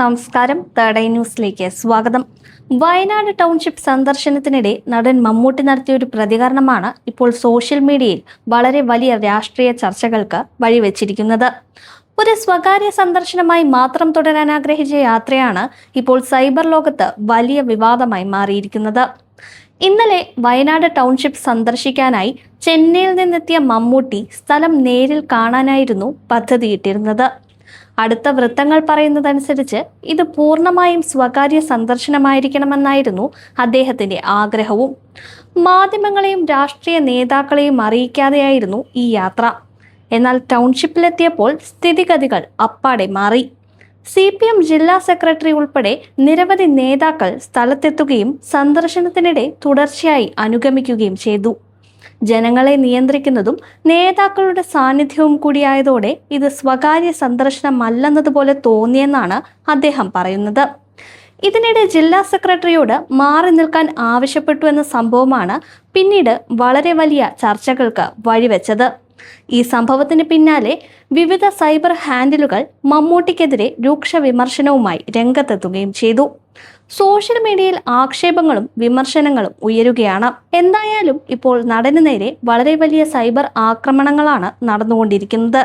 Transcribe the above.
നമസ്കാരം. Third eye ന്യൂസിലേക്ക് സ്വാഗതം. വയനാട് ടൗൺഷിപ്പ് സന്ദർശനത്തിനിടെ നടൻ മമ്മൂട്ടി നടത്തിയ ഒരു പ്രതികരണമാണ് ഇപ്പോൾ സോഷ്യൽ മീഡിയയിൽ വളരെ വലിയ രാഷ്ട്രീയ ചർച്ചകൾക്ക് വഴിവെച്ചിരിക്കുന്നത്. ഒരു സ്വകാര്യ സന്ദർശനമായി മാത്രം തുടരാൻ ആഗ്രഹിച്ച യാത്രയാണ് ഇപ്പോൾ സൈബർ ലോകത്ത് വലിയ വിവാദമായി മാറിയിരിക്കുന്നത്. ഇന്നലെ വയനാട് ടൗൺഷിപ്പ് സന്ദർശിക്കാനായി ചെന്നൈയിൽ നിന്നെത്തിയ മമ്മൂട്ടി സ്ഥലം നേരിൽ കാണാനായിരുന്നു പദ്ധതിയിട്ടിരുന്നത്. അടുത്ത വൃത്തങ്ങൾ പറയുന്നതനുസരിച്ച് ഇത് പൂർണ്ണമായും സ്വകാര്യ സന്ദർശനമായിരിക്കണമെന്നായിരുന്നു അദ്ദേഹത്തിന്റെ ആഗ്രഹവും. മാധ്യമങ്ങളെയും രാഷ്ട്രീയ നേതാക്കളെയും അറിയിക്കാതെയായിരുന്നു ഈ യാത്ര. എന്നാൽ ടൗൺഷിപ്പിലെത്തിയപ്പോൾ സ്ഥിതിഗതികൾ അപ്പാടെ മാറി. CPM ജില്ലാ സെക്രട്ടറി ഉൾപ്പെടെ നിരവധി നേതാക്കൾ സ്ഥലത്തെത്തുകയും സന്ദർശനത്തിനിടെ തുടർച്ചയായി അനുഗമിക്കുകയും ചെയ്തു. ജനങ്ങളെ നിയന്ത്രിക്കുന്നതും നേതാക്കളുടെ സാന്നിധ്യവും കൂടിയായതോടെ ഇത് സ്വകാര്യ സന്ദർശനമല്ലെന്നതുപോലെ തോന്നിയെന്നാണ് അദ്ദേഹം പറയുന്നത്. ഇതിനിടെ ജില്ലാ സെക്രട്ടറിയോട് മാറി നിൽക്കാൻ ആവശ്യപ്പെട്ടു എന്ന സംഭവമാണ് പിന്നീട് വളരെ വലിയ ചർച്ചകൾക്ക് വഴിവെച്ചത്. ഈ സംഭവത്തിന് പിന്നാലെ വിവിധ സൈബർ ഹാൻഡിലുകൾ മമ്മൂട്ടിക്കെതിരെ രൂക്ഷ വിമർശനവുമായി രംഗത്തെത്തുകയും ചെയ്തു. സോഷ്യൽ മീഡിയയിൽ ആക്ഷേപങ്ങളും വിമർശനങ്ങളും ഉയരുകയാണ്. എന്തായാലും ഇപ്പോൾ നടന് നേരെ വളരെ വലിയ സൈബർ ആക്രമണങ്ങളാണ് നടന്നുകൊണ്ടിരിക്കുന്നത്.